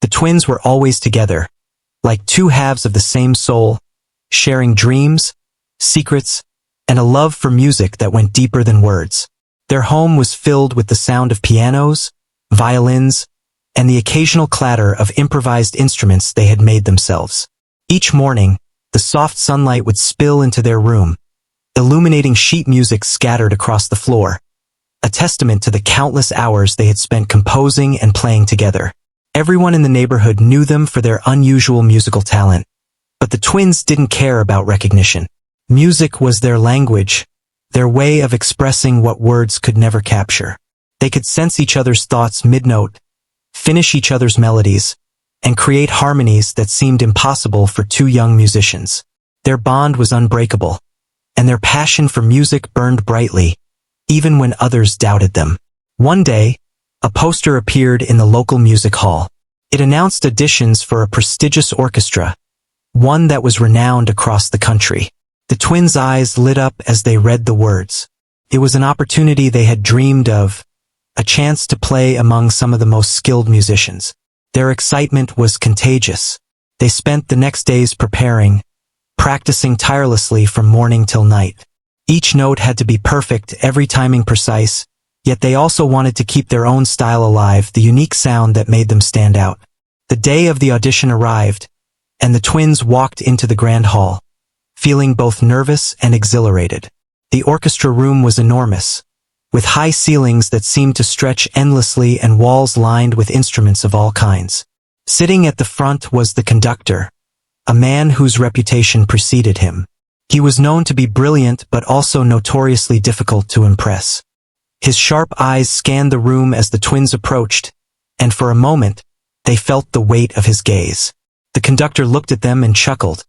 The twins were always together, like two halves of the same soul, sharing dreams, secrets, and a love for music that went deeper than words. Their home was filled with the sound of pianos, violins, and the occasional clatter of improvised instruments they had made themselves. Each morning, the soft sunlight would spill into their room, illuminating sheet music scattered across the floor, a testament to the countless hours they had spent composing and playing together. Everyone in the neighborhood knew them for their unusual musical talent, but the twins didn't care about recognition. Music was their language, their way of expressing what words could never capture. They could sense each other's thoughts mid-note, finish each other's melodies, and create harmonies that seemed impossible for two young musicians. Their bond was unbreakable, and their passion for music burned brightly, even when others doubted them. One day, a poster appeared in the local music hall. It announced auditions for a prestigious orchestra, one that was renowned across the country. The twins' eyes lit up as they read the words. It was an opportunity they had dreamed of, a chance to play among some of the most skilled musicians. Their excitement was contagious. They spent the next days preparing, practicing tirelessly from morning till night. Each note had to be perfect, every timing precise, yet they also wanted to keep their own style alive, the unique sound that made them stand out. The day of the audition arrived, and the twins walked into the grand hall, feeling both nervous and exhilarated. The orchestra room was enormous, with high ceilings that seemed to stretch endlessly and walls lined with instruments of all kinds. Sitting at the front was the conductor, a man whose reputation preceded him. He was known to be brilliant but also notoriously difficult to impress. His sharp eyes scanned the room as the twins approached, and for a moment, they felt the weight of his gaze. The conductor looked at them and chuckled,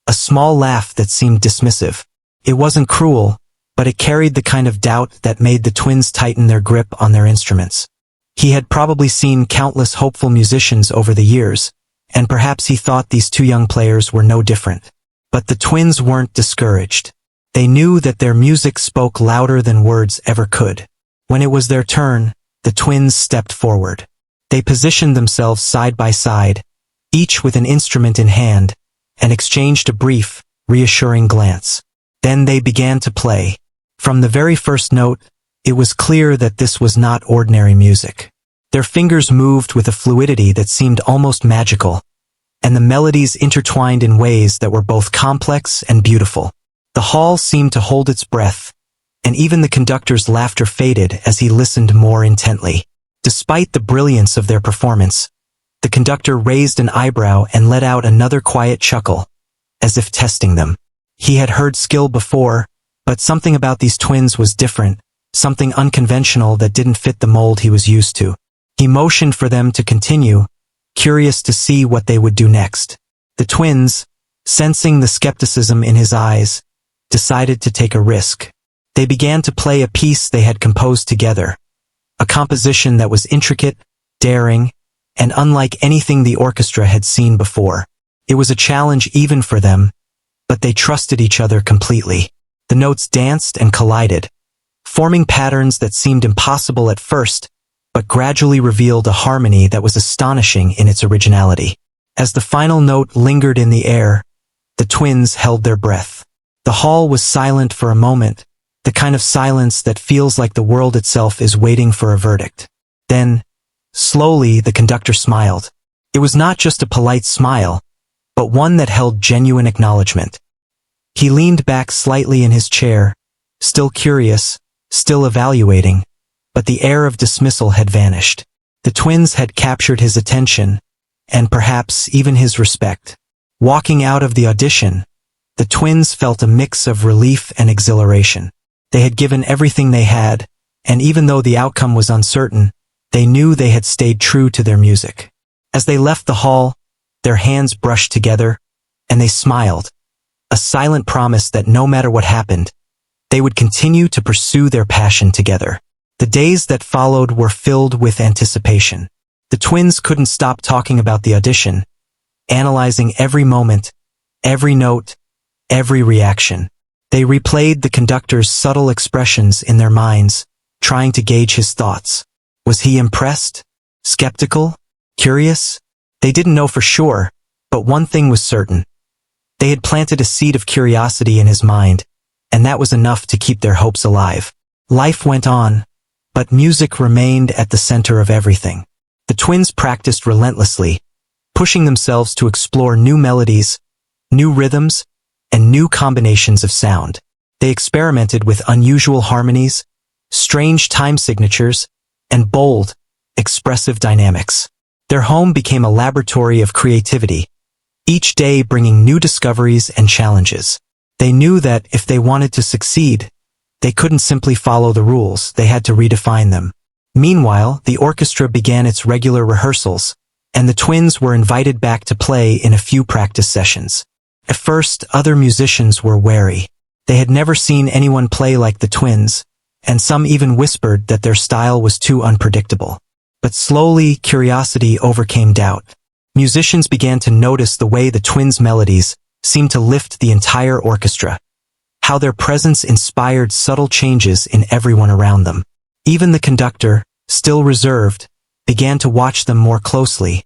a small laugh that seemed dismissive. It wasn't cruel, but it carried the kind of doubt that made the twins tighten their grip on their instruments. He had probably seen countless hopeful musicians over the years, and perhaps he thought these two young players were no different. But the twins weren't discouraged. They knew that their music spoke louder than words ever could. When it was their turn, the twins stepped forward. They positioned themselves side by side, each with an instrument in hand, and exchanged a brief, reassuring glance. Then they began to play. From the very first note, it was clear that this was not ordinary music. Their fingers moved with a fluidity that seemed almost magical, and the melodies intertwined in ways that were both complex and beautiful. The hall seemed to hold its breath, and even the conductor's laughter faded as he listened more intently. Despite the brilliance of their performance, the conductor raised an eyebrow and let out another quiet chuckle, as if testing them. He had heard skill before, but something about these twins was different, something unconventional that didn't fit the mold he was used to. He motioned for them to continue, curious to see what they would do next. The twins, sensing the skepticism in his eyes, decided to take a risk. They began to play a piece they had composed together, a composition that was intricate, daring, and unlike anything the orchestra had seen before. It was a challenge even for them, but they trusted each other completely. The notes danced and collided, forming patterns that seemed impossible at first, but gradually revealed a harmony that was astonishing in its originality. As the final note lingered in the air, the twins held their breath. The hall was silent for a moment, the kind of silence that feels like the world itself is waiting for a verdict. Then, slowly, the conductor smiled. It was not just a polite smile, but one that held genuine acknowledgement. He leaned back slightly in his chair, still curious, still evaluating, but the air of dismissal had vanished. The twins had captured his attention, and perhaps even his respect. Walking out of the audition, the twins felt a mix of relief and exhilaration. They had given everything they had, and even though the outcome was uncertain, they knew they had stayed true to their music. As they left the hall, their hands brushed together, and they smiled, a silent promise that no matter what happened, they would continue to pursue their passion together. The days that followed were filled with anticipation. The twins couldn't stop talking about the audition, analyzing every moment, every note, every reaction. They replayed the conductor's subtle expressions in their minds, trying to gauge his thoughts. Was he impressed? Skeptical? Curious? They didn't know for sure, but one thing was certain. They had planted a seed of curiosity in his mind, and that was enough to keep their hopes alive. Life went on, but music remained at the center of everything. The twins practiced relentlessly, pushing themselves to explore new melodies, new rhythms, and new combinations of sound. They experimented with unusual harmonies, strange time signatures, and bold, expressive dynamics. Their home became a laboratory of creativity, each day bringing new discoveries and challenges. They knew that if they wanted to succeed, they couldn't simply follow the rules, they had to redefine them. Meanwhile, the orchestra began its regular rehearsals, and the twins were invited back to play in a few practice sessions. At first, other musicians were wary. They had never seen anyone play like the twins, and some even whispered that their style was too unpredictable. But slowly, curiosity overcame doubt. Musicians began to notice the way the twins' melodies seemed to lift the entire orchestra, how their presence inspired subtle changes in everyone around them. Even the conductor, still reserved, began to watch them more closely,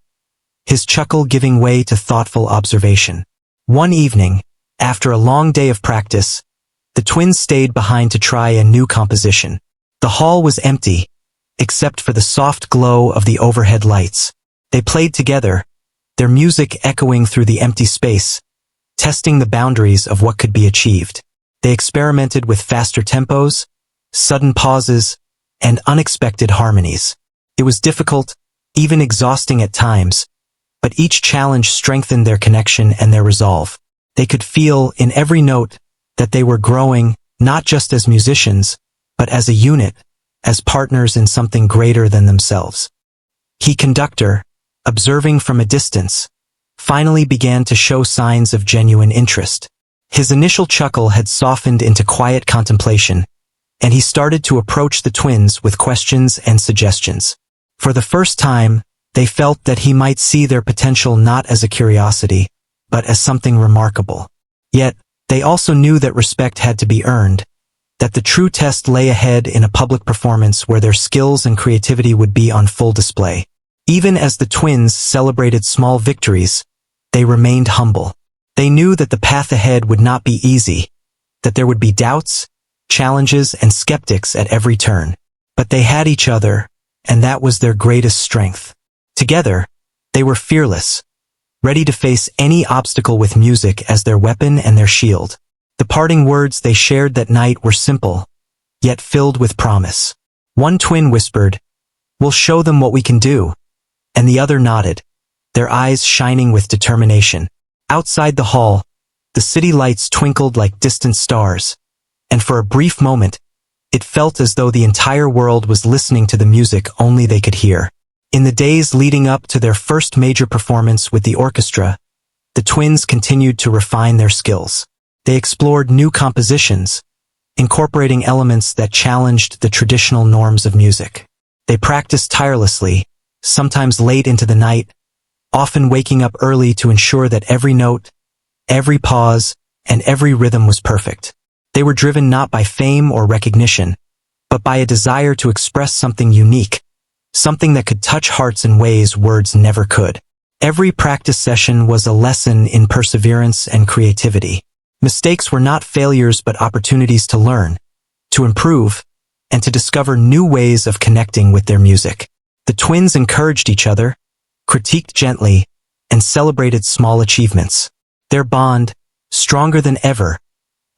his chuckle giving way to thoughtful observation. One evening, after a long day of practice, the twins stayed behind to try a new composition. The hall was empty, except for the soft glow of the overhead lights. They played together, their music echoing through the empty space, testing the boundaries of what could be achieved. They experimented with faster tempos, sudden pauses, and unexpected harmonies. It was difficult, even exhausting at times, but each challenge strengthened their connection and their resolve. They could feel in every note that they were growing, not just as musicians, but as a unit, as partners in something greater than themselves. The conductor, observing from a distance, finally began to show signs of genuine interest. His initial chuckle had softened into quiet contemplation, and he started to approach the twins with questions and suggestions. For the first time, they felt that he might see their potential not as a curiosity, but as something remarkable. Yet, they also knew that respect had to be earned, that the true test lay ahead in a public performance where their skills and creativity would be on full display. Even as the twins celebrated small victories, they remained humble. They knew that the path ahead would not be easy, that there would be doubts, challenges, and skeptics at every turn. But they had each other, and that was their greatest strength. Together, they were fearless, ready to face any obstacle with music as their weapon and their shield. The parting words they shared that night were simple, yet filled with promise. One twin whispered, "We'll show them what we can do," and the other nodded, their eyes shining with determination. Outside the hall, the city lights twinkled like distant stars, and for a brief moment, it felt as though the entire world was listening to the music only they could hear. In the days leading up to their first major performance with the orchestra, the twins continued to refine their skills. They explored new compositions, incorporating elements that challenged the traditional norms of music. They practiced tirelessly, sometimes late into the night, often waking up early to ensure that every note, every pause, and every rhythm was perfect. They were driven not by fame or recognition, but by a desire to express something unique, something that could touch hearts in ways words never could. Every practice session was a lesson in perseverance and creativity. Mistakes were not failures but opportunities to learn, to improve, and to discover new ways of connecting with their music. The twins encouraged each other, critiqued gently, and celebrated small achievements. Their bond, stronger than ever,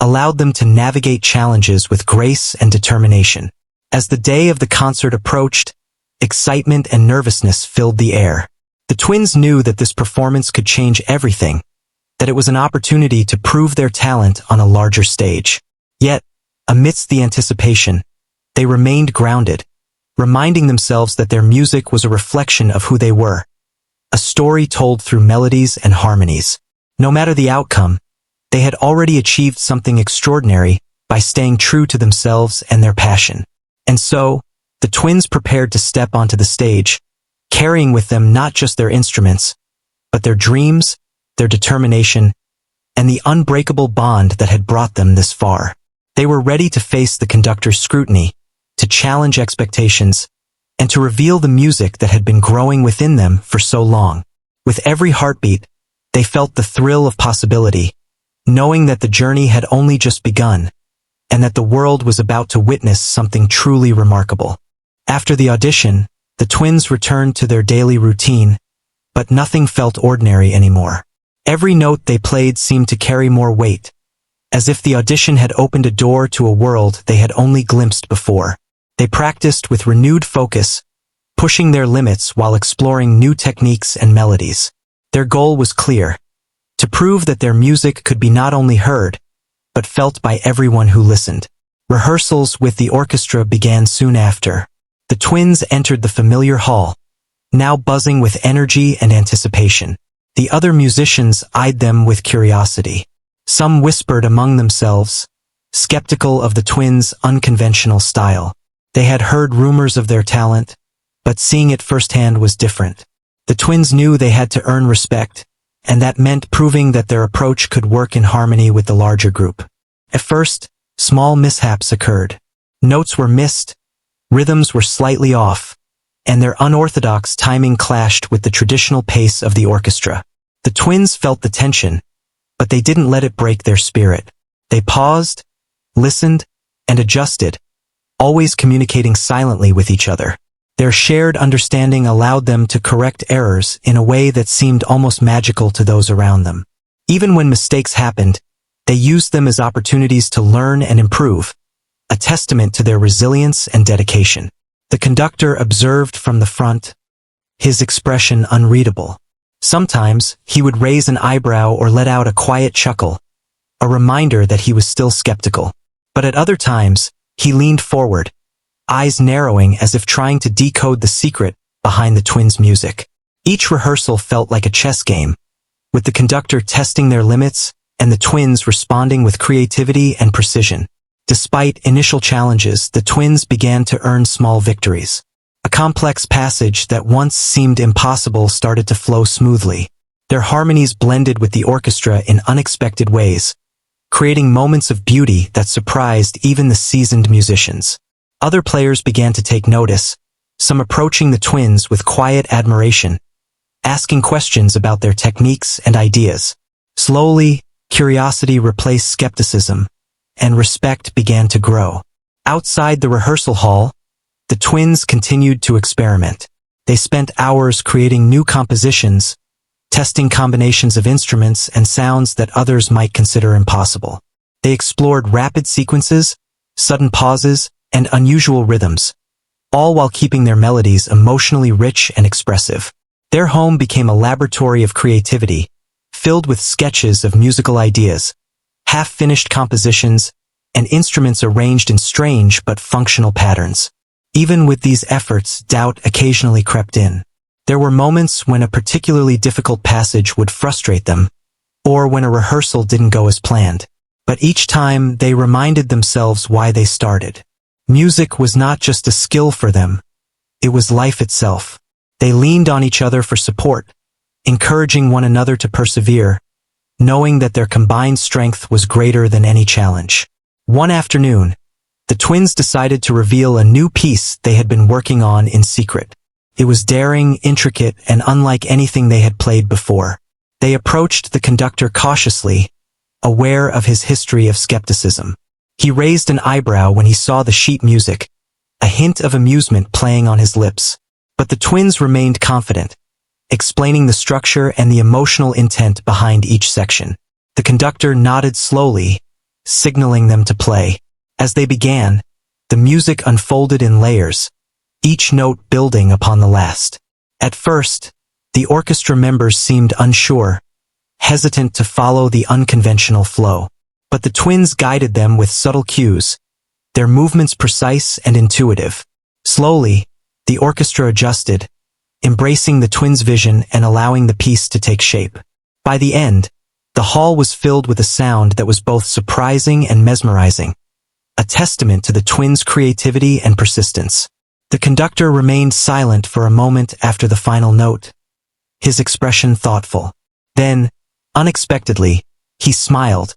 allowed them to navigate challenges with grace and determination. As the day of the concert approached, excitement and nervousness filled the air. The twins knew that this performance could change everything, that it was an opportunity to prove their talent on a larger stage. Yet, amidst the anticipation, they remained grounded, reminding themselves that their music was a reflection of who they were, a story told through melodies and harmonies. No matter the outcome, they had already achieved something extraordinary by staying true to themselves and their passion. And so, the twins prepared to step onto the stage, carrying with them not just their instruments, but their dreams, their determination, and the unbreakable bond that had brought them this far. They were ready to face the conductor's scrutiny, to challenge expectations, and to reveal the music that had been growing within them for so long. With every heartbeat, they felt the thrill of possibility, knowing that the journey had only just begun, and that the world was about to witness something truly remarkable. After the audition, the twins returned to their daily routine, but nothing felt ordinary anymore. Every note they played seemed to carry more weight, as if the audition had opened a door to a world they had only glimpsed before. They practiced with renewed focus, pushing their limits while exploring new techniques and melodies. Their goal was clear: to prove that their music could be not only heard, but felt by everyone who listened. Rehearsals with the orchestra began soon after. The twins entered the familiar hall, now buzzing with energy and anticipation. The other musicians eyed them with curiosity. Some whispered among themselves, skeptical of the twins' unconventional style. They had heard rumors of their talent, but seeing it firsthand was different. The twins knew they had to earn respect, and that meant proving that their approach could work in harmony with the larger group. At first, small mishaps occurred. Notes were missed, rhythms were slightly off, and their unorthodox timing clashed with the traditional pace of the orchestra. The twins felt the tension, but they didn't let it break their spirit. They paused, listened, and adjusted, always communicating silently with each other. Their shared understanding allowed them to correct errors in a way that seemed almost magical to those around them. Even when mistakes happened, they used them as opportunities to learn and improve, a testament to their resilience and dedication. The conductor observed from the front, his expression unreadable. Sometimes, he would raise an eyebrow or let out a quiet chuckle, a reminder that he was still skeptical. But at other times, he leaned forward, eyes narrowing as if trying to decode the secret behind the twins' music. Each rehearsal felt like a chess game, with the conductor testing their limits and the twins responding with creativity and precision. Despite initial challenges, the twins began to earn small victories. A complex passage that once seemed impossible started to flow smoothly. Their harmonies blended with the orchestra in unexpected ways, creating moments of beauty that surprised even the seasoned musicians. Other players began to take notice, some approaching the twins with quiet admiration, asking questions about their techniques and ideas. Slowly, curiosity replaced skepticism, and respect began to grow. Outside the rehearsal hall, the twins continued to experiment. They spent hours creating new compositions, testing combinations of instruments and sounds that others might consider impossible. They explored rapid sequences, sudden pauses, and unusual rhythms, all while keeping their melodies emotionally rich and expressive. Their home became a laboratory of creativity, filled with sketches of musical ideas, half-finished compositions, and instruments arranged in strange but functional patterns. Even with these efforts, doubt occasionally crept in. There were moments when a particularly difficult passage would frustrate them, or when a rehearsal didn't go as planned. But each time, they reminded themselves why they started. Music was not just a skill for them, it was life itself. They leaned on each other for support, encouraging one another to persevere, knowing that their combined strength was greater than any challenge. One afternoon, the twins decided to reveal a new piece they had been working on in secret. It was daring, intricate, and unlike anything they had played before. They approached the conductor cautiously, aware of his history of skepticism. He raised an eyebrow when he saw the sheet music, a hint of amusement playing on his lips. But the twins remained confident, explaining the structure and the emotional intent behind each section. The conductor nodded slowly, signaling them to play. As they began, the music unfolded in layers, each note building upon the last. At first, the orchestra members seemed unsure, hesitant to follow the unconventional flow. But the twins guided them with subtle cues, their movements precise and intuitive. Slowly, the orchestra adjusted, embracing the twins' vision and allowing the piece to take shape. By the end, the hall was filled with a sound that was both surprising and mesmerizing, a testament to the twins' creativity and persistence. The conductor remained silent for a moment after the final note, his expression thoughtful. Then, unexpectedly, he smiled,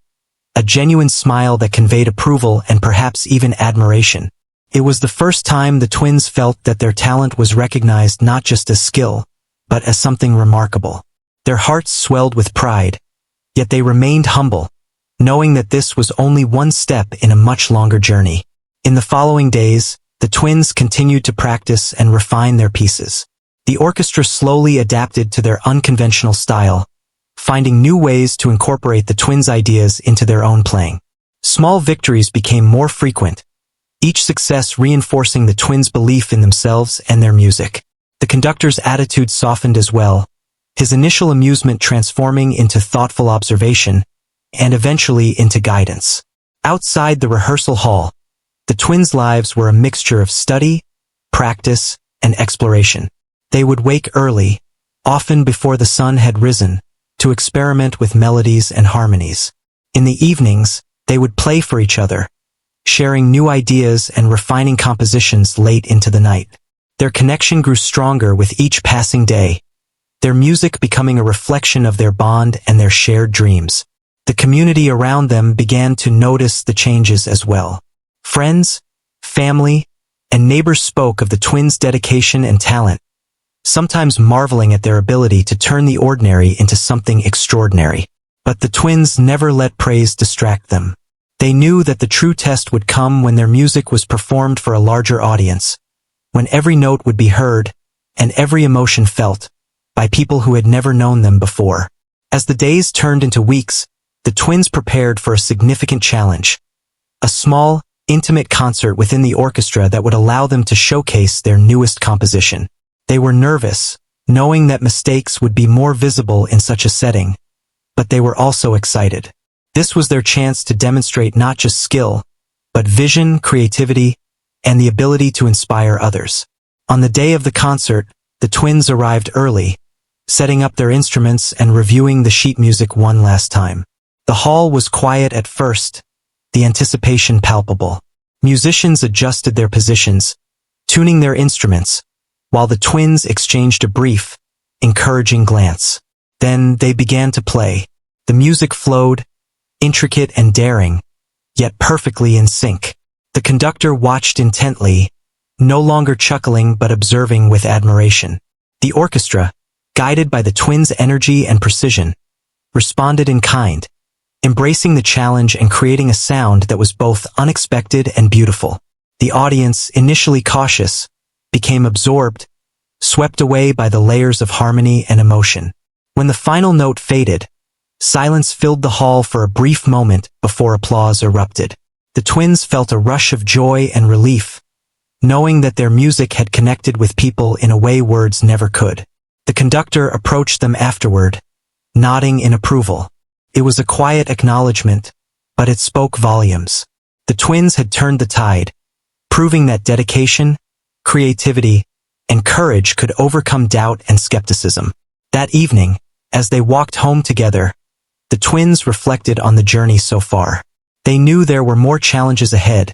a genuine smile that conveyed approval and perhaps even admiration. It was the first time the twins felt that their talent was recognized not just as skill, but as something remarkable. Their hearts swelled with pride, yet they remained humble, knowing that this was only one step in a much longer journey. In the following days, the twins continued to practice and refine their pieces. The orchestra slowly adapted to their unconventional style, finding new ways to incorporate the twins' ideas into their own playing. Small victories became more frequent, each success reinforcing the twins' belief in themselves and their music. The conductor's attitude softened as well, his initial amusement transforming into thoughtful observation and eventually into guidance. Outside the rehearsal hall, the twins' lives were a mixture of study, practice, and exploration. They would wake early, often before the sun had risen, to experiment with melodies and harmonies. In the evenings, they would play for each other, sharing new ideas and refining compositions late into the night. Their connection grew stronger with each passing day, their music becoming a reflection of their bond and their shared dreams. The community around them began to notice the changes as well. Friends, family, and neighbors spoke of the twins' dedication and talent, sometimes marveling at their ability to turn the ordinary into something extraordinary. But the twins never let praise distract them. They knew that the true test would come when their music was performed for a larger audience, when every note would be heard, and every emotion felt, by people who had never known them before. As the days turned into weeks, the twins prepared for a significant challenge. A small, intimate concert within the orchestra that would allow them to showcase their newest composition. They were nervous, knowing that mistakes would be more visible in such a setting, but they were also excited. This was their chance to demonstrate not just skill, but vision, creativity, and the ability to inspire others. On the day of the concert, the twins arrived early, setting up their instruments and reviewing the sheet music one last time. The hall was quiet at first, the anticipation palpable. Musicians adjusted their positions, tuning their instruments, while the twins exchanged a brief, encouraging glance. Then they began to play. The music flowed, intricate and daring, yet perfectly in sync. The conductor watched intently, no longer chuckling but observing with admiration. The orchestra, guided by the twins' energy and precision, responded in kind, embracing the challenge and creating a sound that was both unexpected and beautiful. The audience, initially cautious, became absorbed, swept away by the layers of harmony and emotion. When the final note faded, silence filled the hall for a brief moment before applause erupted. The twins felt a rush of joy and relief, knowing that their music had connected with people in a way words never could. The conductor approached them afterward, nodding in approval. It was a quiet acknowledgement, but it spoke volumes. The twins had turned the tide, proving that dedication, creativity, and courage could overcome doubt and skepticism. That evening, as they walked home together, the twins reflected on the journey so far. They knew there were more challenges ahead,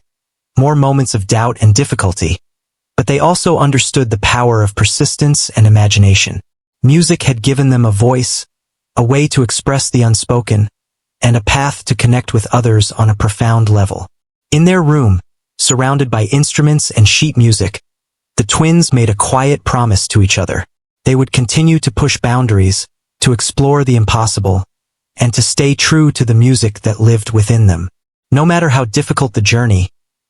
more moments of doubt and difficulty, but they also understood the power of persistence and imagination. Music had given them a voice, a way to express the unspoken, and a path to connect with others on a profound level. In their room, surrounded by instruments and sheet music, the twins made a quiet promise to each other. They would continue to push boundaries, to explore the impossible, and to stay true to the music that lived within them. No matter how difficult the journey,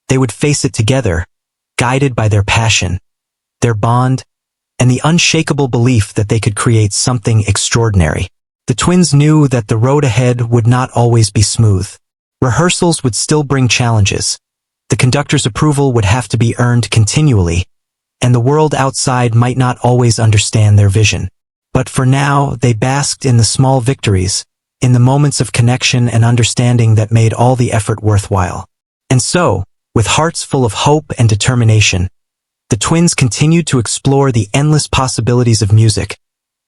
they would face it together, guided by their passion, their bond, and the unshakable belief that they could create something extraordinary. The twins knew that the road ahead would not always be smooth. Rehearsals would still bring challenges. The conductor's approval would have to be earned continually, and the world outside might not always understand their vision. But for now, they basked in the small victories, in the moments of connection and understanding that made all the effort worthwhile. And so, with hearts full of hope and determination, the twins continued to explore the endless possibilities of music,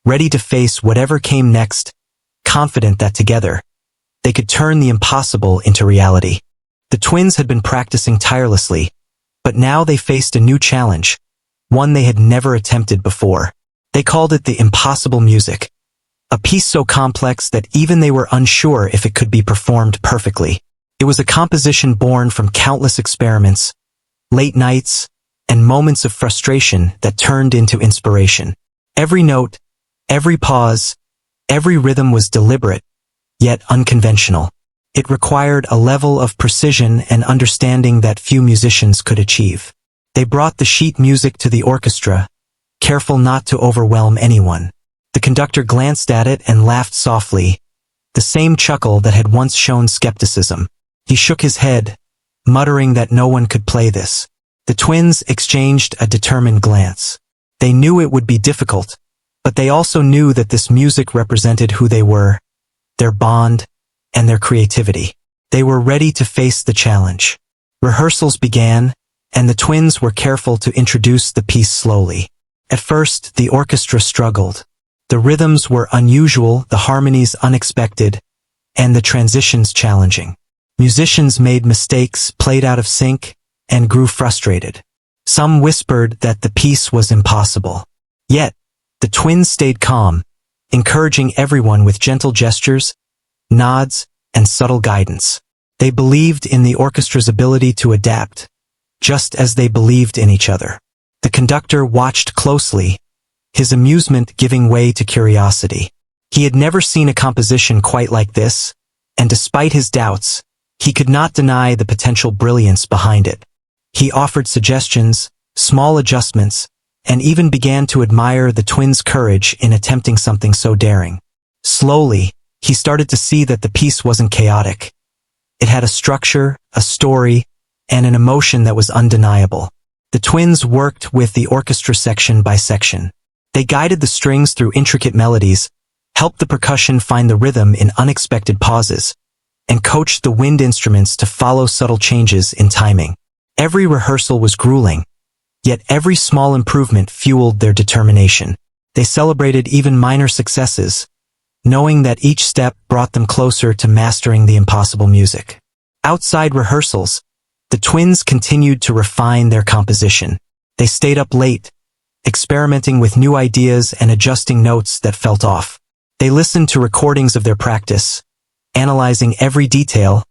ready to face whatever came next, confident that together, they could turn the impossible into reality. The twins had been practicing tirelessly, but now they faced a new challenge, one they had never attempted before. They called it the impossible music, a piece so complex that even they were unsure if it could be performed perfectly. It was a composition born from countless experiments, late nights, and moments of frustration that turned into inspiration. Every note, every pause, Every rhythm was deliberate, yet unconventional. It required a level of precision and understanding that few musicians could achieve. They brought the sheet music to the orchestra, careful not to overwhelm anyone. The conductor glanced at it and laughed softly, the same chuckle that had once shown skepticism. He shook his head, muttering that no one could play this. The twins exchanged a determined glance. They knew it would be difficult, but they also knew that this music represented who they were, their bond, and their creativity. They were ready to face the challenge. Rehearsals began, and the twins were careful to introduce the piece slowly. At first, the orchestra struggled. The rhythms were unusual, the harmonies unexpected, and the transitions challenging. Musicians made mistakes, played out of sync, and grew frustrated. Some whispered that the piece was impossible. Yet, the twins stayed calm, encouraging everyone with gentle gestures, nods, and subtle guidance. They believed in the orchestra's ability to adapt, just as they believed in each other. The conductor watched closely, his amusement giving way to curiosity. He had never seen a composition quite like this, and despite his doubts, he could not deny the potential brilliance behind it. He offered suggestions, small adjustments, and even began to admire the twins' courage in attempting something so daring. Slowly, he started to see that the piece wasn't chaotic. It had a structure, a story, and an emotion that was undeniable. The twins worked with the orchestra section by section. They guided the strings through intricate melodies, helped the percussion find the rhythm in unexpected pauses, and coached the wind instruments to follow subtle changes in timing. Every rehearsal was grueling, yet every small improvement fueled their determination. They celebrated even minor successes, knowing that each step brought them closer to mastering the impossible music. Outside rehearsals, the twins continued to refine their composition. They stayed up late, experimenting with new ideas and adjusting notes that felt off. They listened to recordings of their practice, analyzing every detail,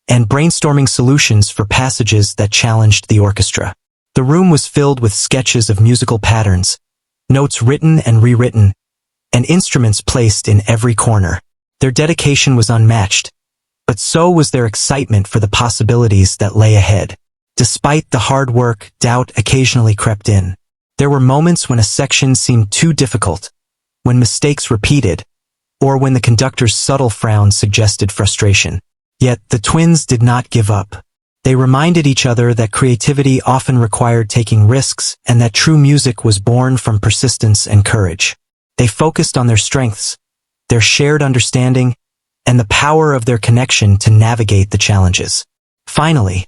and brainstorming solutions for passages that challenged the orchestra. The room was filled with sketches of musical patterns, notes written and rewritten, and instruments placed in every corner. Their dedication was unmatched, but so was their excitement for the possibilities that lay ahead. Despite the hard work, doubt occasionally crept in. There were moments when a section seemed too difficult, when mistakes repeated, or when the conductor's subtle frown suggested frustration. Yet the twins did not give up. They reminded each other that creativity often required taking risks and that true music was born from persistence and courage. They focused on their strengths, their shared understanding, and the power of their connection to navigate the challenges. Finally,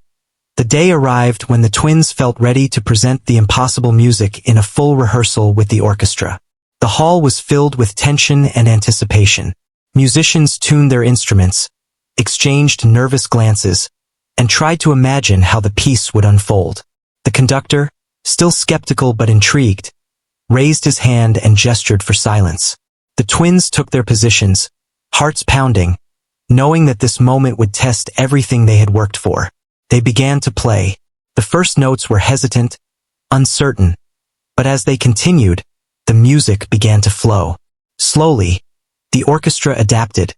the day arrived when the twins felt ready to present the impossible music in a full rehearsal with the orchestra. The hall was filled with tension and anticipation. Musicians tuned their instruments, exchanged nervous glances, and tried to imagine how the piece would unfold. The conductor, still skeptical but intrigued, raised his hand and gestured for silence. The twins took their positions, hearts pounding, knowing that this moment would test everything they had worked for. They began to play. The first notes were hesitant, uncertain, but as they continued, the music began to flow. Slowly, the orchestra adapted,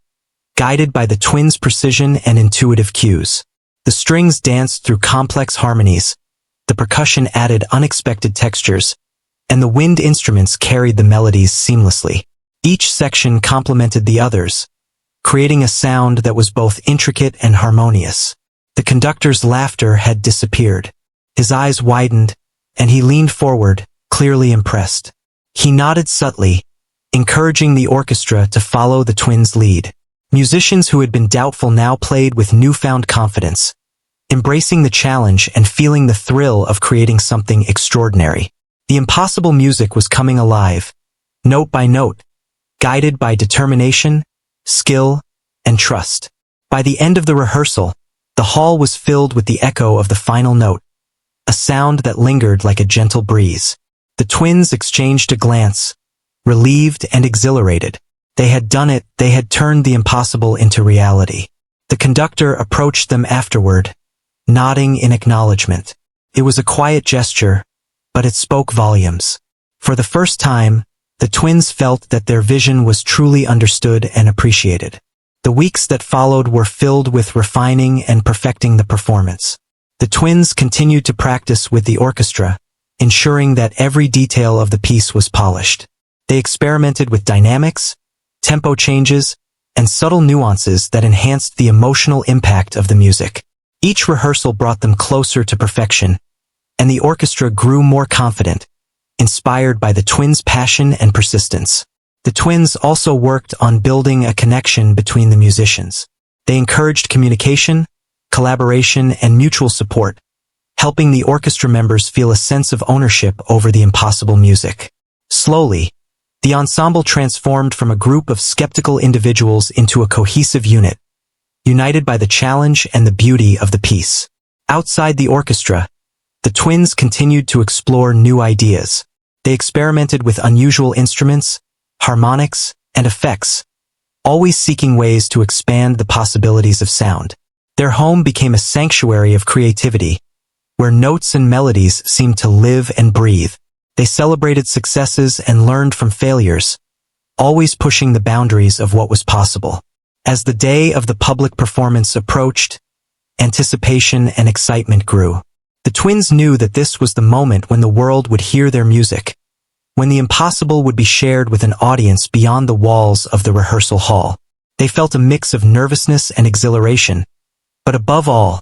guided by the twins' precision and intuitive cues. The strings danced through complex harmonies, the percussion added unexpected textures, and the wind instruments carried the melodies seamlessly. Each section complemented the others, creating a sound that was both intricate and harmonious. The conductor's laughter had disappeared. His eyes widened, and he leaned forward, clearly impressed. He nodded subtly, encouraging the orchestra to follow the twins' lead. Musicians who had been doubtful now played with newfound confidence, embracing the challenge and feeling the thrill of creating something extraordinary. The impossible music was coming alive, note by note, guided by determination, skill, and trust. By the end of the rehearsal, the hall was filled with the echo of the final note, a sound that lingered like a gentle breeze. The twins exchanged a glance, relieved and exhilarated. They had done it, they had turned the impossible into reality. The conductor approached them afterward, nodding in acknowledgement. It was a quiet gesture, but it spoke volumes. For the first time, the twins felt that their vision was truly understood and appreciated. The weeks that followed were filled with refining and perfecting the performance. The twins continued to practice with the orchestra, ensuring that every detail of the piece was polished. They experimented with dynamics, tempo changes, and subtle nuances that enhanced the emotional impact of the music. Each rehearsal brought them closer to perfection, and the orchestra grew more confident, inspired by the twins' passion and persistence. The twins also worked on building a connection between the musicians. They encouraged communication, collaboration, and mutual support, helping the orchestra members feel a sense of ownership over the impossible music. Slowly, the ensemble transformed from a group of skeptical individuals into a cohesive unit, united by the challenge and the beauty of the piece. Outside the orchestra, the twins continued to explore new ideas. They experimented with unusual instruments, harmonics, and effects, always seeking ways to expand the possibilities of sound. Their home became a sanctuary of creativity, where notes and melodies seemed to live and breathe. They celebrated successes and learned from failures, always pushing the boundaries of what was possible. As the day of the public performance approached, anticipation and excitement grew. The twins knew that this was the moment when the world would hear their music, when the impossible would be shared with an audience beyond the walls of the rehearsal hall. They felt a mix of nervousness and exhilaration, but above all,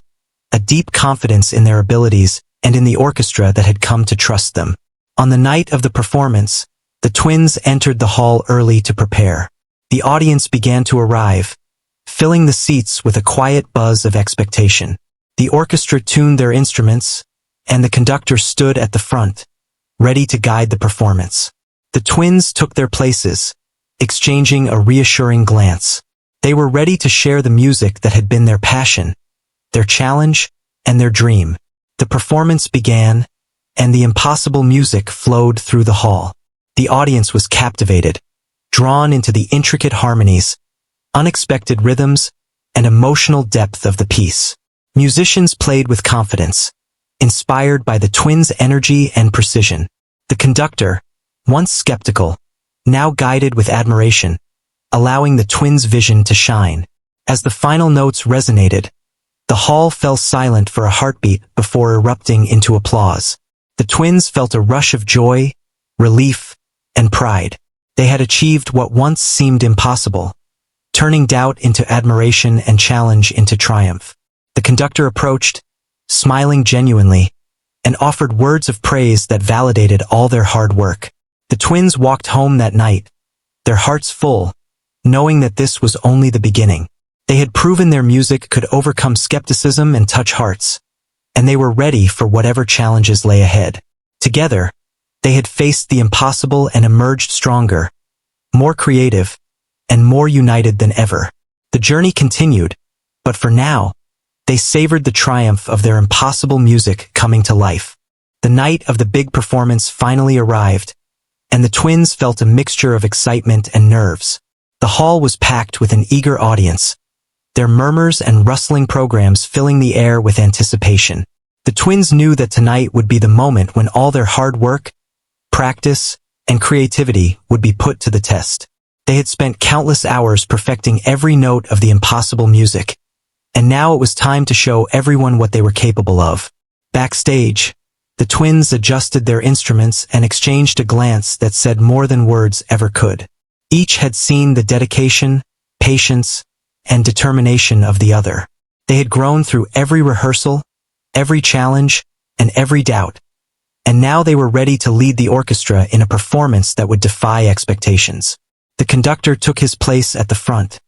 a deep confidence in their abilities and in the orchestra that had come to trust them. On the night of the performance, the twins entered the hall early to prepare. The audience began to arrive, filling the seats with a quiet buzz of expectation. The orchestra tuned their instruments, and the conductor stood at the front, ready to guide the performance. The twins took their places, exchanging a reassuring glance. They were ready to share the music that had been their passion, their challenge, and their dream. The performance began, and the impossible music flowed through the hall. The audience was captivated, drawn into the intricate harmonies, unexpected rhythms, and emotional depth of the piece. Musicians played with confidence, inspired by the twins' energy and precision. The conductor, once skeptical, now guided with admiration, allowing the twins' vision to shine. As the final notes resonated, the hall fell silent for a heartbeat before erupting into applause. The twins felt a rush of joy, relief, and pride. They had achieved what once seemed impossible, turning doubt into admiration and challenge into triumph. The conductor approached, smiling genuinely, and offered words of praise that validated all their hard work. The twins walked home that night, their hearts full, knowing that this was only the beginning. They had proven their music could overcome skepticism and touch hearts, and they were ready for whatever challenges lay ahead. Together, they had faced the impossible and emerged stronger, more creative, and more united than ever. The journey continued, but for now, they savored the triumph of their impossible music coming to life. The night of the big performance finally arrived, and the twins felt a mixture of excitement and nerves. The hall was packed with an eager audience, their murmurs and rustling programs filling the air with anticipation. The twins knew that tonight would be the moment when all their hard work, practice, and creativity would be put to the test. They had spent countless hours perfecting every note of the impossible music, and now it was time to show everyone what they were capable of. Backstage, the twins adjusted their instruments and exchanged a glance that said more than words ever could. Each had seen the dedication, patience, and determination of the other. They had grown through every rehearsal, every challenge, and every doubt, and now they were ready to lead the orchestra in a performance that would defy expectations. The conductor took his place at the front,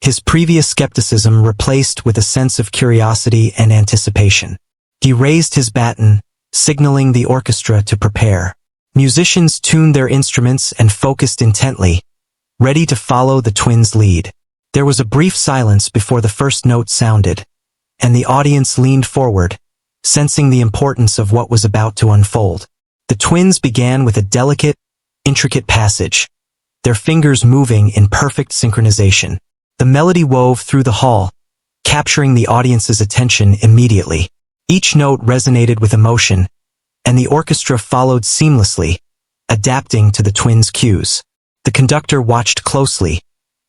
his previous skepticism replaced with a sense of curiosity and anticipation. He raised his baton, signaling the orchestra to prepare. Musicians tuned their instruments and focused intently, ready to follow the twins' lead. There was a brief silence before the first note sounded, and the audience leaned forward, sensing the importance of what was about to unfold. The twins began with a delicate, intricate passage, their fingers moving in perfect synchronization. The melody wove through the hall, capturing the audience's attention immediately. Each note resonated with emotion, and the orchestra followed seamlessly, adapting to the twins' cues. The conductor watched closely,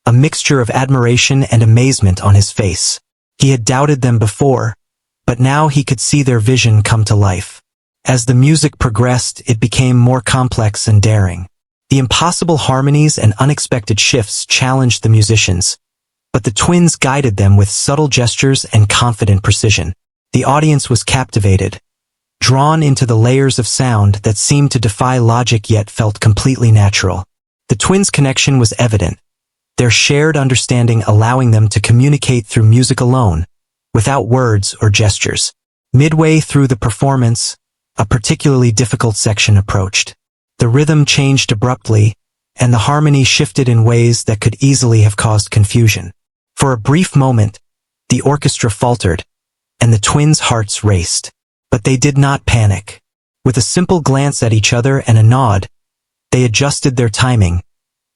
a mixture of admiration and amazement on his face. He had doubted them before, but now he could see their vision come to life. As the music progressed, it became more complex and daring. The impossible harmonies and unexpected shifts challenged the musicians, but the twins guided them with subtle gestures and confident precision. The audience was captivated, drawn into the layers of sound that seemed to defy logic yet felt completely natural. The twins' connection was evident, their shared understanding allowing them to communicate through music alone, without words or gestures. Midway through the performance, a particularly difficult section approached. The rhythm changed abruptly, and the harmony shifted in ways that could easily have caused confusion. For a brief moment, the orchestra faltered, and the twins' hearts raced. But they did not panic. With a simple glance at each other and a nod, they adjusted their timing,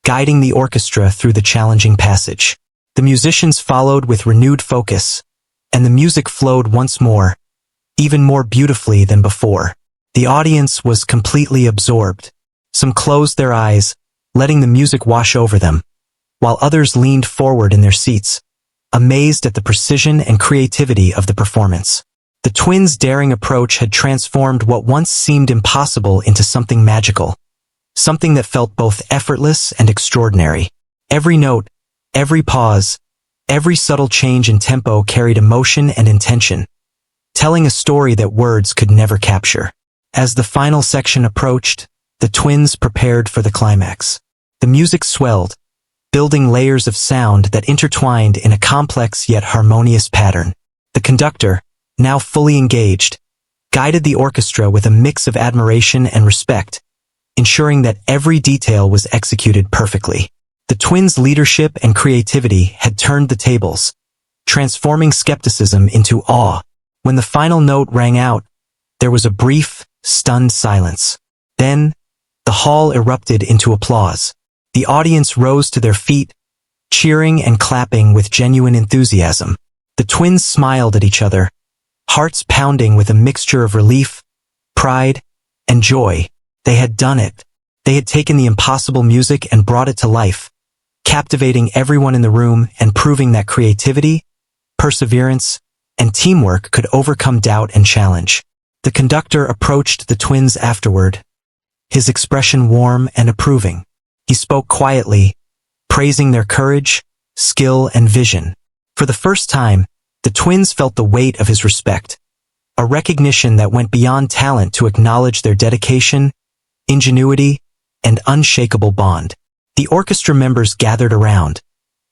guiding the orchestra through the challenging passage. The musicians followed with renewed focus, and the music flowed once more, even more beautifully than before. The audience was completely absorbed. Some closed their eyes, letting the music wash over them, while others leaned forward in their seats, amazed at the precision and creativity of the performance. The twins' daring approach had transformed what once seemed impossible into something magical, something that felt both effortless and extraordinary. Every note, every pause, every subtle change in tempo carried emotion and intention, telling a story that words could never capture. As the final section approached, the twins prepared for the climax. The music swelled, building layers of sound that intertwined in a complex yet harmonious pattern. The conductor, now fully engaged, guided the orchestra with a mix of admiration and respect, ensuring that every detail was executed perfectly. The twins' leadership and creativity had turned the tables, transforming skepticism into awe. When the final note rang out, there was a brief, stunned silence. Then, the hall erupted into applause. The audience rose to their feet, cheering and clapping with genuine enthusiasm. The twins smiled at each other, hearts pounding with a mixture of relief, pride, and joy. They had done it. They had taken the impossible music and brought it to life, captivating everyone in the room and proving that creativity, perseverance, and teamwork could overcome doubt and challenge. The conductor approached the twins afterward, his expression warm and approving. He spoke quietly, praising their courage, skill, and vision. For the first time, the twins felt the weight of his respect, a recognition that went beyond talent to acknowledge their dedication, ingenuity, and unshakable bond. The orchestra members gathered around,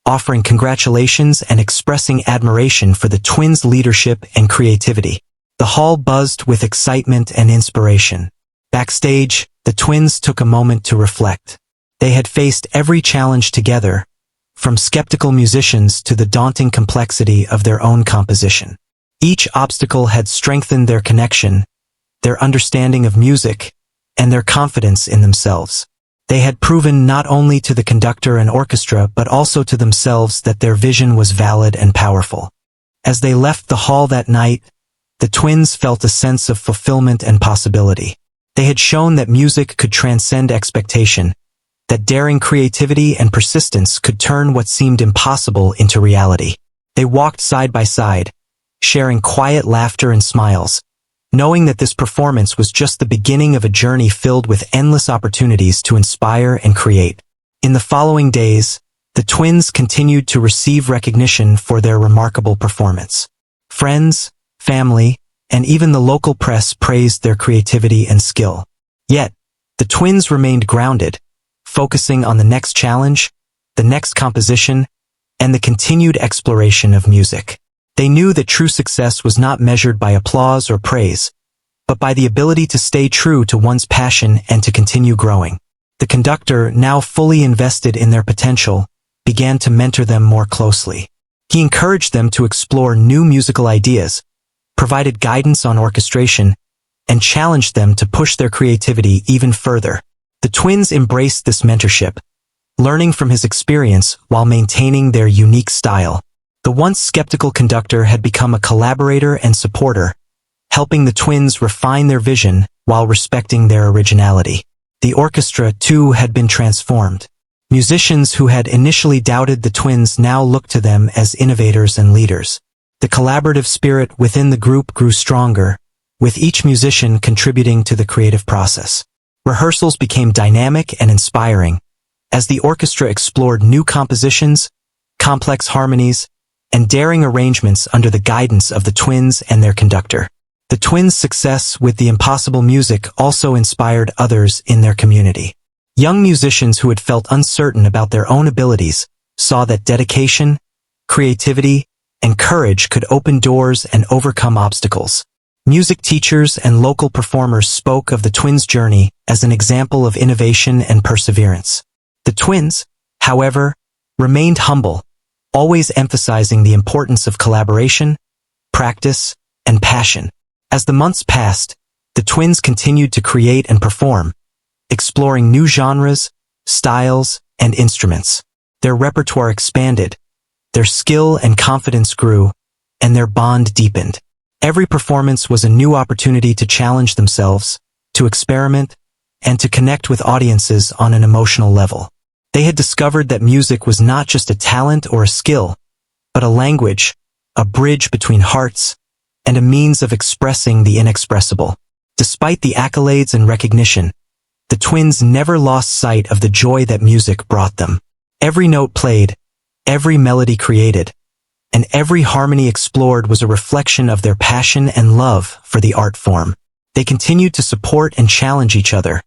offering congratulations and expressing admiration for the twins' leadership and creativity. The hall buzzed with excitement and inspiration. Backstage, the twins took a moment to reflect. They had faced every challenge together, from skeptical musicians to the daunting complexity of their own composition. Each obstacle had strengthened their connection, their understanding of music, and their confidence in themselves. They had proven not only to the conductor and orchestra but also to themselves that their vision was valid and powerful. As they left the hall that night, the twins felt a sense of fulfillment and possibility. They had shown that music could transcend expectation, that daring creativity and persistence could turn what seemed impossible into reality. They walked side by side, sharing quiet laughter and smiles, knowing that this performance was just the beginning of a journey filled with endless opportunities to inspire and create. In the following days, the twins continued to receive recognition for their remarkable performance. Friends, family, and even the local press praised their creativity and skill. Yet, the twins remained grounded, focusing on the next challenge, the next composition, and the continued exploration of music. They knew that true success was not measured by applause or praise, but by the ability to stay true to one's passion and to continue growing. The conductor, now fully invested in their potential, began to mentor them more closely. He encouraged them to explore new musical ideas, provided guidance on orchestration, and challenged them to push their creativity even further. The twins embraced this mentorship, learning from his experience while maintaining their unique style. The once skeptical conductor had become a collaborator and supporter, helping the twins refine their vision while respecting their originality. the orchestra, too, had been transformed. Musicians who had initially doubted the twins now looked to them as innovators and leaders. The collaborative spirit within the group grew stronger, with each musician contributing to the creative process. Rehearsals became dynamic and inspiring, as the orchestra explored new compositions, complex harmonies, and daring arrangements under the guidance of the twins and their conductor. The twins' success with the impossible music also inspired others in their community. Young musicians who had felt uncertain about their own abilities saw that dedication, creativity, and courage could open doors and overcome obstacles. Music teachers and local performers spoke of the twins' journey as an example of innovation and perseverance. The twins, however, remained humble, always emphasizing the importance of collaboration, practice, and passion. As the months passed, the twins continued to create and perform, exploring new genres, styles, and instruments. Their repertoire expanded, their skill and confidence grew, and their bond deepened. Every performance was a new opportunity to challenge themselves, to experiment, and to connect with audiences on an emotional level. They had discovered that music was not just a talent or a skill, but a language, a bridge between hearts, and a means of expressing the inexpressible. Despite the accolades and recognition, the twins never lost sight of the joy that music brought them. Every note played, every melody created, and every harmony explored was a reflection of their passion and love for the art form. They continued to support and challenge each other,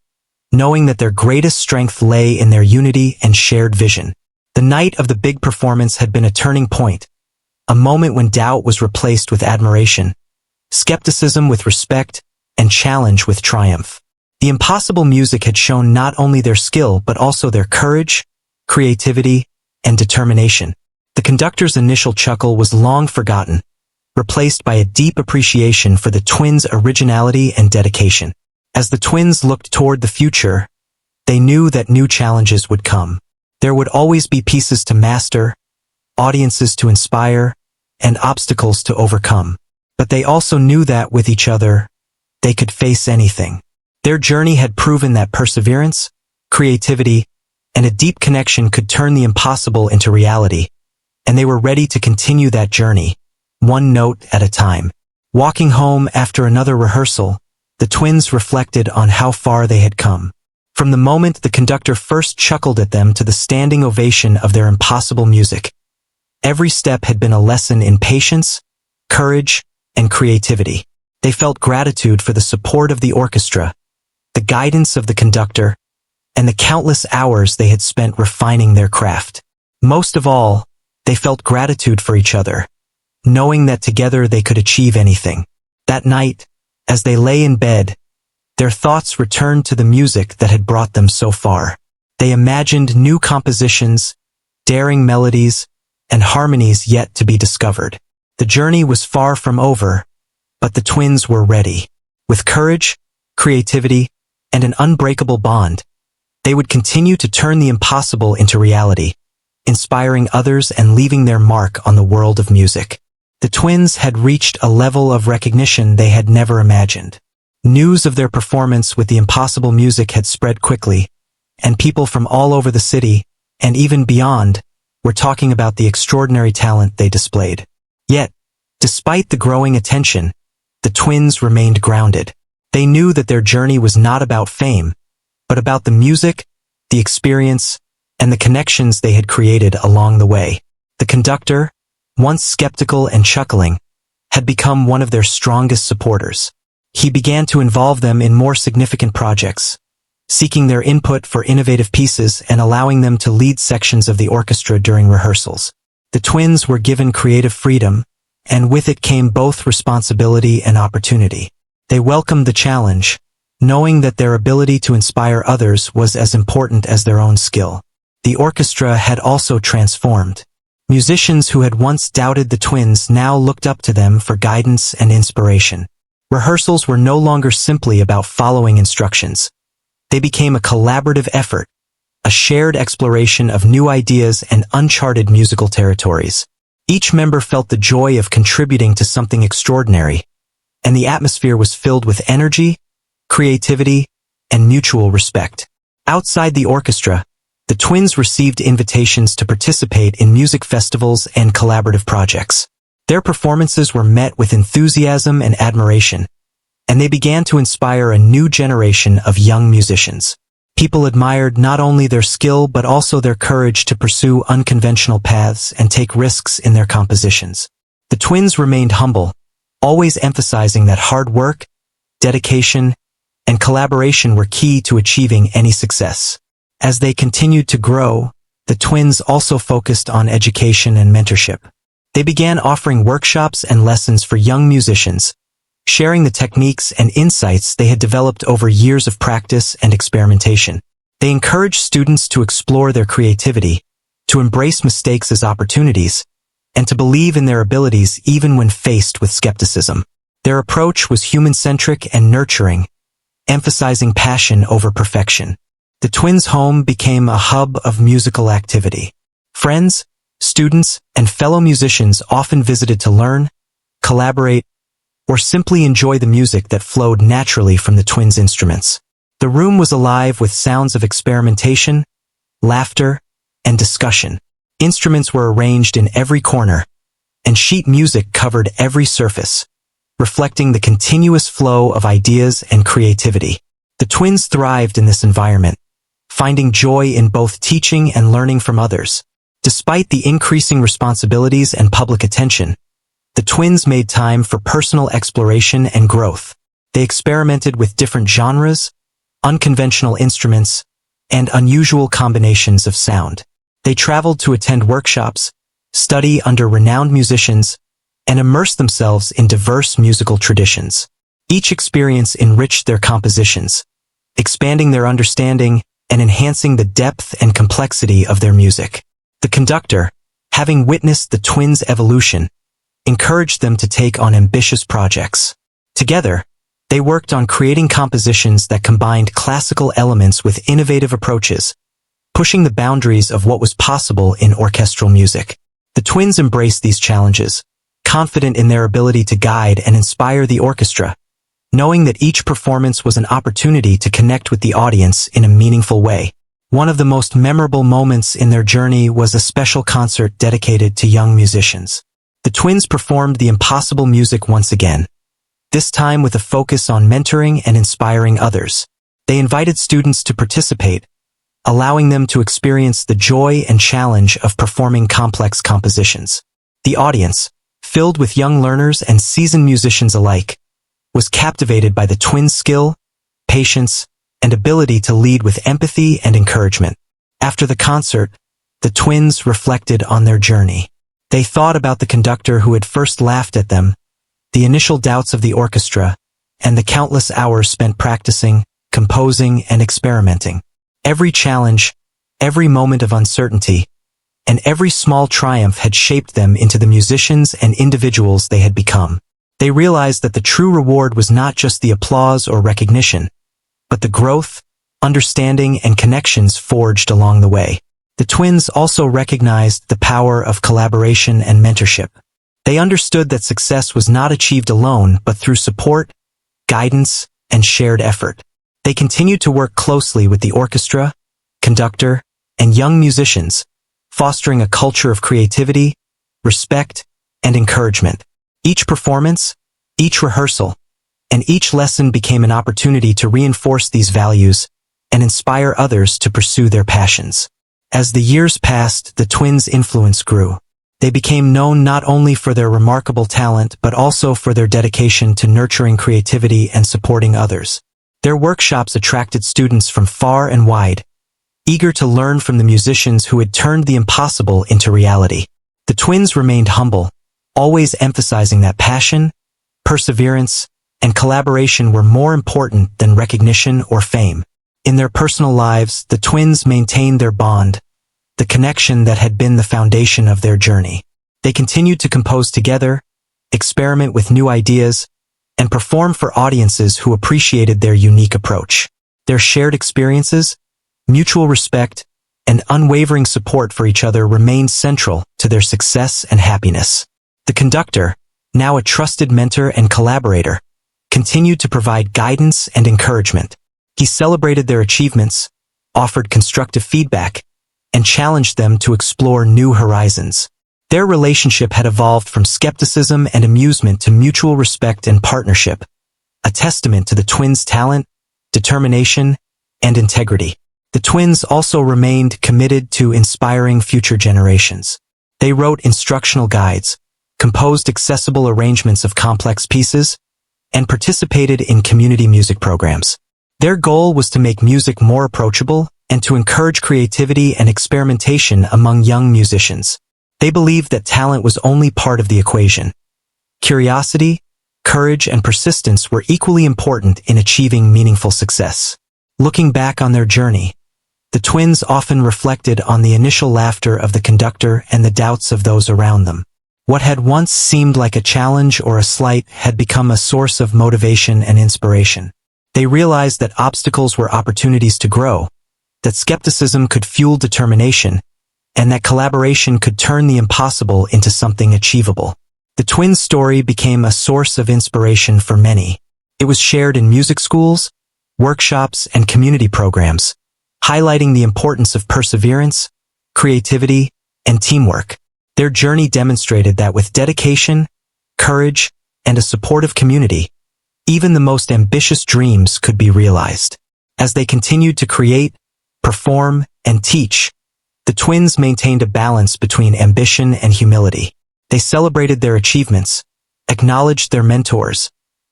knowing that their greatest strength lay in their unity and shared vision. The night of the big performance had been a turning point, a moment when doubt was replaced with admiration, skepticism with respect, and challenge with triumph. The impossible music had shown not only their skill but also their courage, creativity, and determination. The conductor's initial chuckle was long forgotten, replaced by a deep appreciation for the twins' originality and dedication. As the twins looked toward the future, they knew that new challenges would come. There would always be pieces to master, audiences to inspire, and obstacles to overcome. But they also knew that with each other, they could face anything. Their journey had proven that perseverance, creativity, and a deep connection could turn the impossible into reality, and they were ready to continue that journey, one note at a time. Walking home after another rehearsal, the twins reflected on how far they had come. From the moment the conductor first chuckled at them to the standing ovation of their impossible music, every step had been a lesson in patience, courage, and creativity. They felt gratitude for the support of the orchestra, the guidance of the conductor, and the countless hours they had spent refining their craft. Most of all, they felt gratitude for each other, knowing that together they could achieve anything. That night, as they lay in bed, their thoughts returned to the music that had brought them so far. They imagined new compositions, daring melodies, and harmonies yet to be discovered. The journey was far from over, but the twins were ready. With courage, creativity, and an unbreakable bond, they would continue to turn the impossible into reality, inspiring others and leaving their mark on the world of music. The twins had reached a level of recognition they had never imagined. News of their performance with the impossible music had spread quickly, and people from all over the city, and even beyond, were talking about the extraordinary talent they displayed. Yet, despite the growing attention, the twins remained grounded. They knew that their journey was not about fame, but about the music, the experience, and the connections they had created along the way. The conductor, once skeptical and chuckling, had become one of their strongest supporters. He began to involve them in more significant projects, seeking their input for innovative pieces and allowing them to lead sections of the orchestra during rehearsals. The twins were given creative freedom, and with it came both responsibility and opportunity. They welcomed the challenge, knowing that their ability to inspire others was as important as their own skill. The orchestra had also transformed. Musicians who had once doubted the twins now looked up to them for guidance and inspiration. Rehearsals were no longer simply about following instructions. They became a collaborative effort, a shared exploration of new ideas and uncharted musical territories. Each member felt the joy of contributing to something extraordinary, and the atmosphere was filled with energy, creativity, and mutual respect. Outside the orchestra, the twins received invitations to participate in music festivals and collaborative projects. Their performances were met with enthusiasm and admiration, and they began to inspire a new generation of young musicians. People admired not only their skill but also their courage to pursue unconventional paths and take risks in their compositions. The twins remained humble, always emphasizing that hard work, dedication, and collaboration were key to achieving any success. As they continued to grow, the twins also focused on education and mentorship. They began offering workshops and lessons for young musicians, sharing the techniques and insights they had developed over years of practice and experimentation. They encouraged students to explore their creativity, to embrace mistakes as opportunities, and to believe in their abilities even when faced with skepticism. Their approach was human-centric and nurturing, emphasizing passion over perfection. The twins' home became a hub of musical activity. Friends, students, and fellow musicians often visited to learn, collaborate, or simply enjoy the music that flowed naturally from the twins' instruments. The room was alive with sounds of experimentation, laughter, and discussion. Instruments were arranged in every corner, and sheet music covered every surface, reflecting the continuous flow of ideas and creativity. The twins thrived in this environment, finding joy in both teaching and learning from others. Despite the increasing responsibilities and public attention, the twins made time for personal exploration and growth. They experimented with different genres, unconventional instruments, and unusual combinations of sound. They traveled to attend workshops, study under renowned musicians, and immerse themselves in diverse musical traditions. Each experience enriched their compositions, expanding their understanding and enhancing the depth and complexity of their music. The conductor, having witnessed the twins' evolution, encouraged them to take on ambitious projects. Together, they worked on creating compositions that combined classical elements with innovative approaches, pushing the boundaries of what was possible in orchestral music. The twins embraced these challenges, confident in their ability to guide and inspire the orchestra, knowing that each performance was an opportunity to connect with the audience in a meaningful way. One of the most memorable moments in their journey was a special concert dedicated to young musicians. The twins performed the impossible music once again, this time with a focus on mentoring and inspiring others. They invited students to participate, allowing them to experience the joy and challenge of performing complex compositions. The audience, filled with young learners and seasoned musicians alike, was captivated by the twins' skill, patience, and ability to lead with empathy and encouragement. After the concert, the twins reflected on their journey. They thought about the conductor who had first laughed at them, the initial doubts of the orchestra, and the countless hours spent practicing, composing, and experimenting. Every challenge, every moment of uncertainty, and every small triumph had shaped them into the musicians and individuals they had become. They realized that the true reward was not just the applause or recognition, but the growth, understanding, and connections forged along the way. The twins also recognized the power of collaboration and mentorship. They understood that success was not achieved alone but through support, guidance, and shared effort. They continued to work closely with the orchestra, conductor, and young musicians, fostering a culture of creativity, respect, and encouragement. Each performance, each rehearsal, and each lesson became an opportunity to reinforce these values and inspire others to pursue their passions. As the years passed, the twins' influence grew. They became known not only for their remarkable talent but also for their dedication to nurturing creativity and supporting others. Their workshops attracted students from far and wide, eager to learn from the musicians who had turned the impossible into reality. The twins remained humble, always emphasizing that passion, perseverance, and collaboration were more important than recognition or fame. In their personal lives, the twins maintained their bond, the connection that had been the foundation of their journey. They continued to compose together, experiment with new ideas, and perform for audiences who appreciated their unique approach. Their shared experiences, mutual respect, and unwavering support for each other remained central to their success and happiness. The conductor, now a trusted mentor and collaborator, continued to provide guidance and encouragement. He celebrated their achievements, offered constructive feedback, and challenged them to explore new horizons. Their relationship had evolved from skepticism and amusement to mutual respect and partnership, a testament to the twins' talent, determination, and integrity. The twins also remained committed to inspiring future generations. They wrote instructional guides, composed accessible arrangements of complex pieces, and participated in community music programs. Their goal was to make music more approachable and to encourage creativity and experimentation among young musicians. They believed that talent was only part of the equation. Curiosity, courage, and persistence were equally important in achieving meaningful success. Looking back on their journey, the twins often reflected on the initial laughter of the conductor and the doubts of those around them. What had once seemed like a challenge or a slight had become a source of motivation and inspiration. They realized that obstacles were opportunities to grow, that skepticism could fuel determination, and that collaboration could turn the impossible into something achievable. The twins' story became a source of inspiration for many. It was shared in music schools, workshops, and community programs, highlighting the importance of perseverance, creativity, and teamwork. Their journey demonstrated that with dedication, courage, and a supportive community, even the most ambitious dreams could be realized. As they continued to create, perform, and teach, the twins maintained a balance between ambition and humility. They celebrated their achievements, acknowledged their mentors,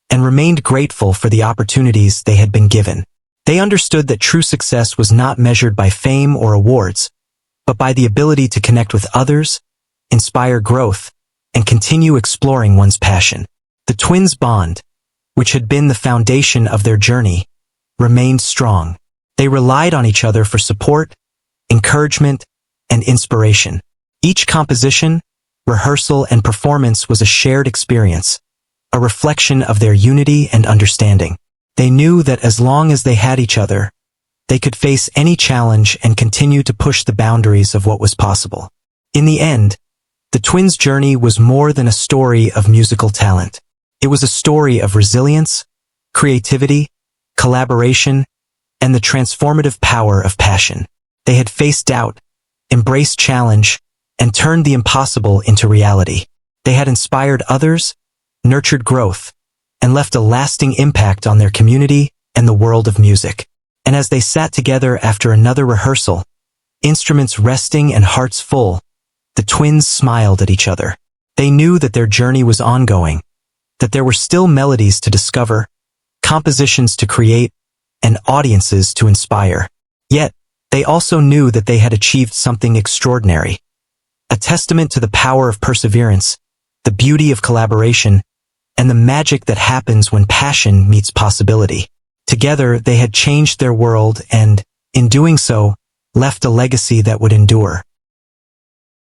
and remained grateful for the opportunities they had been given. They understood that true success was not measured by fame or awards, but by the ability to connect with others, inspire growth, and continue exploring one's passion. The twins' bond, which had been the foundation of their journey, remained strong. They relied on each other for support, encouragement, and inspiration. Each composition, rehearsal, and performance was a shared experience, a reflection of their unity and understanding. They knew that as long as they had each other, they could face any challenge and continue to push the boundaries of what was possible. In the end, the twins' journey was more than a story of musical talent. It was a story of resilience, creativity, collaboration, and the transformative power of passion. They had faced doubt, embraced challenge, and turned the impossible into reality. They had inspired others, nurtured growth, and left a lasting impact on their community and the world of music. And as they sat together after another rehearsal, instruments resting and hearts full, the twins smiled at each other. They knew that their journey was ongoing, that there were still melodies to discover, compositions to create, and audiences to inspire. Yet, they also knew that they had achieved something extraordinary, a testament to the power of perseverance, the beauty of collaboration, and the magic that happens when passion meets possibility. Together, they had changed their world and, in doing so, left a legacy that would endure.